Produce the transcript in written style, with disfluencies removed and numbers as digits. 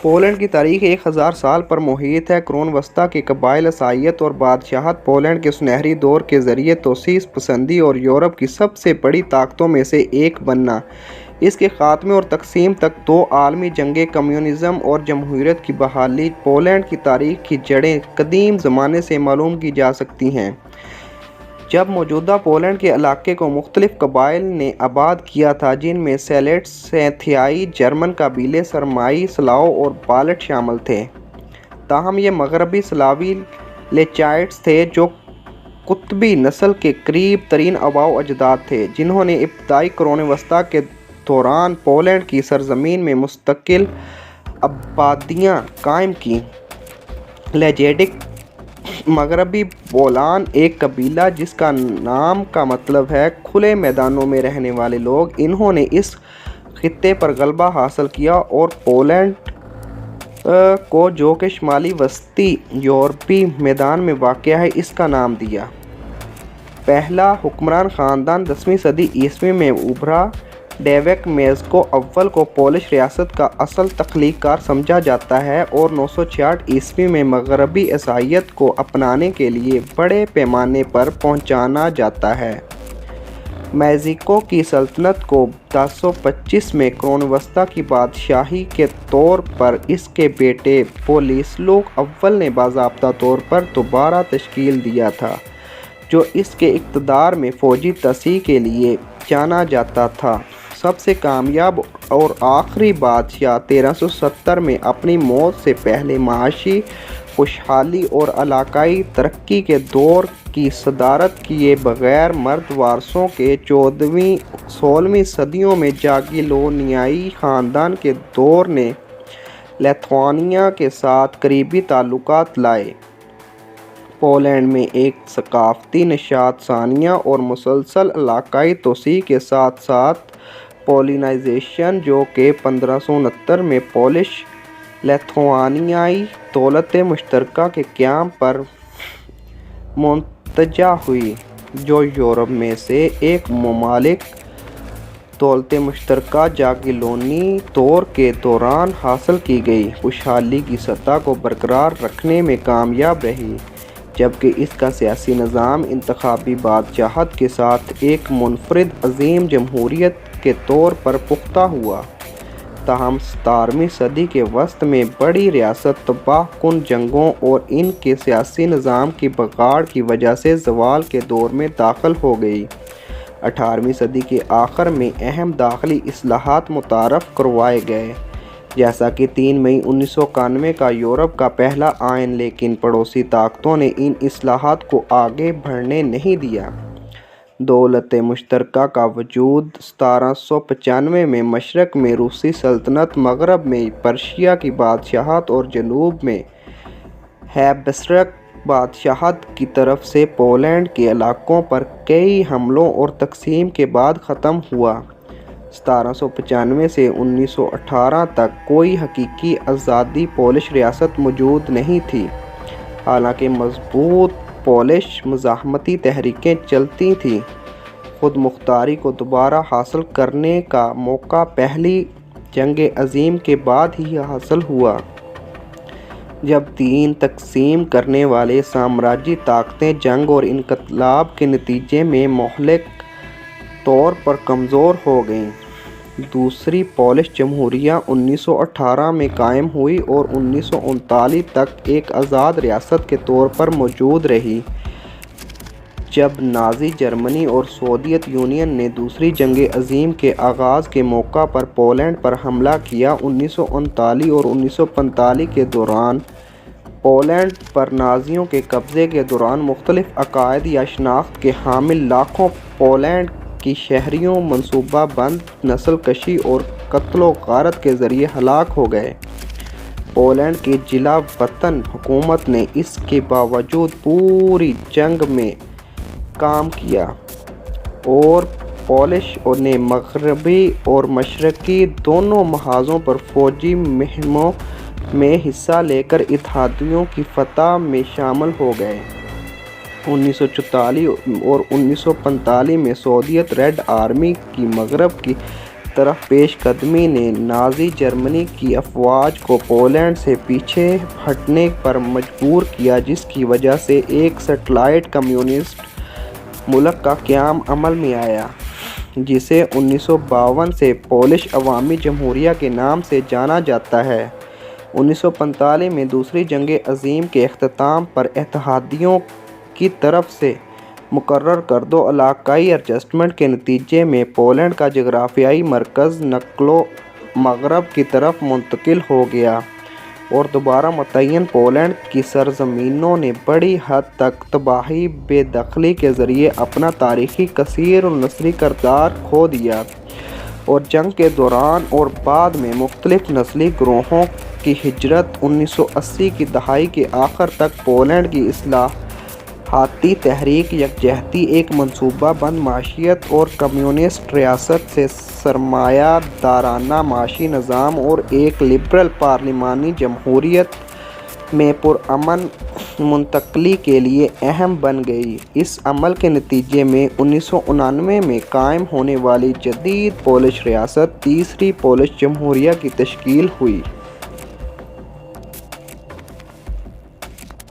Poland کی تاریخ 1000 سال پر محیط ہے۔ قرون وسطیٰ کے قبائل، عیسائیت اور بادشاہت پولینڈ کے سنہری دور کے ذریعے توسیع پسندی اور یورپ کی سب سے بڑی طاقتوں میں سے ایک بننا۔ اس کے خاتمے اور تقسیم تک دو عالمی جنگیں، کمیونزم اور جمہوریت کی بحالی، پولینڈ کی تاریخ کی جڑیں قدیم زمانے سے معلوم کی جا سکتی ہیں، جب موجودہ پولینڈ کے علاقے کو مختلف قبائل نے آباد کیا تھا، جن میں سیلٹس، سیتھیائی جرمن قبیلے، سرمائی، سلاؤ اور بالٹ شامل تھے۔ تاہم یہ مغربی سلاوی لیچائٹس تھے جو قطبی نسل کے قریب ترین آباؤ اجداد تھے، جنہوں نے ابتدائی قرون وسطیٰ کے دوران پولینڈ کی سرزمین میں مستقل آبادیاں قائم کیں۔ لیجیڈک مغربی پولان ایک قبیلہ جس کا نام کا مطلب ہے کھلے میدانوں میں رہنے والے لوگ، انہوں نے اس خطے پر غلبہ حاصل کیا اور پولینڈ کو، جو کہ شمالی وسطی یورپی میدان میں واقع ہے، اس کا نام دیا۔ پہلا حکمران خاندان 10ویں صدی عیسوی میں ابھرا۔ ڈیوک میزکو اول کو پولش ریاست کا اصل تخلیق کار سمجھا جاتا ہے اور 966 عیسوی میں مغربی عیسائیت کو اپنانے کے لیے بڑے پیمانے پر پہچانا جاتا ہے۔ میزیکو کی سلطنت کو 1025 میں قرون وسطیٰ کی بادشاہی کے طور پر اس کے بیٹے بولیسلوک اول نے باضابطہ طور پر دوبارہ تشکیل دیا تھا، جو اس کے اقتدار میں فوجی توسیع کے لیے جانا جاتا تھا۔ سب سے کامیاب اور آخری بادشاہ 1370 میں اپنی موت سے پہلے معاشی خوشحالی اور علاقائی ترقی کے دور کی صدارت کیے بغیر مرد وارثوں کے 14ویں-16ویں صدیوں میں جاگیلونیائی خاندان کے دور نے لیتھوانیا کے ساتھ قریبی تعلقات لائے۔ پولینڈ میں ایک ثقافتی نشاط ثانیہ اور مسلسل علاقائی توسیع کے ساتھ ساتھ پولینائزیشن، جو کہ 1569 میں پولش لیتھوانیائی دولت مشترکہ کے قیام پر منتجع ہوئی، جو یورپ میں سے ایک ممالک دولت مشترکہ جاگیلونی دور کے دوران حاصل کی گئی خوشحالی کی سطح کو برقرار رکھنے میں کامیاب رہی، جبکہ اس کا سیاسی نظام انتخابی بادشاہت کے ساتھ ایک منفرد عظیم جمہوریت کے طور پر پختہ ہوا۔ تاہم 17ویں صدی کے وسط میں بڑی ریاست تباہ کن جنگوں اور ان کے سیاسی نظام کی بگاڑ کی وجہ سے زوال کے دور میں داخل ہو گئی۔ 18ویں صدی کے آخر میں اہم داخلی اصلاحات متعارف کروائے گئے، جیسا کہ 3 مئی 1991 کا یورپ کا پہلا آئین، لیکن پڑوسی طاقتوں نے ان اصلاحات کو آگے بڑھنے نہیں دیا۔ دولت مشترکہ کا وجود 1795 میں مشرق میں روسی سلطنت، مغرب میں پرشیا کی بادشاہت اور جنوب میں ہیبسبرگ بادشاہت کی طرف سے پولینڈ کے علاقوں پر کئی حملوں اور تقسیم کے بعد ختم ہوا۔ 1795 سے 1918 تک کوئی حقیقی آزادی پولش ریاست موجود نہیں تھی، حالانکہ مضبوط پولش مزاحمتی تحریکیں چلتی تھیں۔ خود مختاری کو دوبارہ حاصل کرنے کا موقع پہلی جنگ عظیم کے بعد ہی حاصل ہوا، جب 3 تقسیم کرنے والے سامراجی طاقتیں جنگ اور انقلاب کے نتیجے میں مہلک طور پر کمزور ہو گئیں۔ دوسری پولش جمہوریہ 1918 میں قائم ہوئی اور 1939 تک ایک آزاد ریاست کے طور پر موجود رہی۔ جب نازی جرمنی اور سوویت یونین نے دوسری جنگ عظیم کے آغاز کے موقع پر پولینڈ پر حملہ کیا، 1939 اور 1945 کے دوران پولینڈ پر نازیوں کے قبضے کے دوران مختلف عقائد یا شناخت کے حامل لاکھوں پولینڈ کی شہریوں منصوبہ بند نسل کشی اور قتل و غارت کے ذریعے ہلاک ہو گئے۔ پولینڈ کی جلا وطن حکومت نے اس کے باوجود پوری جنگ میں کام کیا اور پولش نے مغربی اور مشرقی دونوں محاذوں پر فوجی مہموں میں حصہ لے کر اتحادیوں کی فتح میں شامل ہو گئے۔ 1944 اور 1945 میں سوویت ریڈ آرمی کی مغرب کی طرف پیش قدمی نے نازی جرمنی کی افواج کو پولینڈ سے پیچھے ہٹنے پر مجبور کیا، جس کی وجہ سے ایک سیٹلائٹ کمیونسٹ ملک کا قیام عمل میں آیا، جسے 1952 سے پولش عوامی جمہوریہ کے نام سے جانا جاتا ہے۔ 1945 میں دوسری جنگ عظیم کے اختتام پر اتحادیوں کی طرف سے مقرر کردہ علاقائی ایڈجسٹمنٹ کے نتیجے میں پولینڈ کا جغرافیائی مرکز نقل و مغرب کی طرف منتقل ہو گیا اور دوبارہ متعین پولینڈ کی سرزمینوں نے بڑی حد تک تباہی بے دخلی کے ذریعے اپنا تاریخی کثیر النسلی کردار کھو دیا، اور جنگ کے دوران اور بعد میں مختلف نسلی گروہوں کی ہجرت 1980 کی دہائی کے آخر تک پولینڈ کی اصلاحاتی تحریک یکجہتی ایک منصوبہ بند معیشت اور کمیونسٹ ریاست سے سرمایہ دارانہ معاشی نظام اور ایک لبرل پارلیمانی جمہوریت میں پرامن منتقلی کے لیے اہم بن گئی۔ اس عمل کے نتیجے میں 1999 میں قائم ہونے والی جدید پولش ریاست تیسری پولش جمہوریہ کی تشکیل ہوئی۔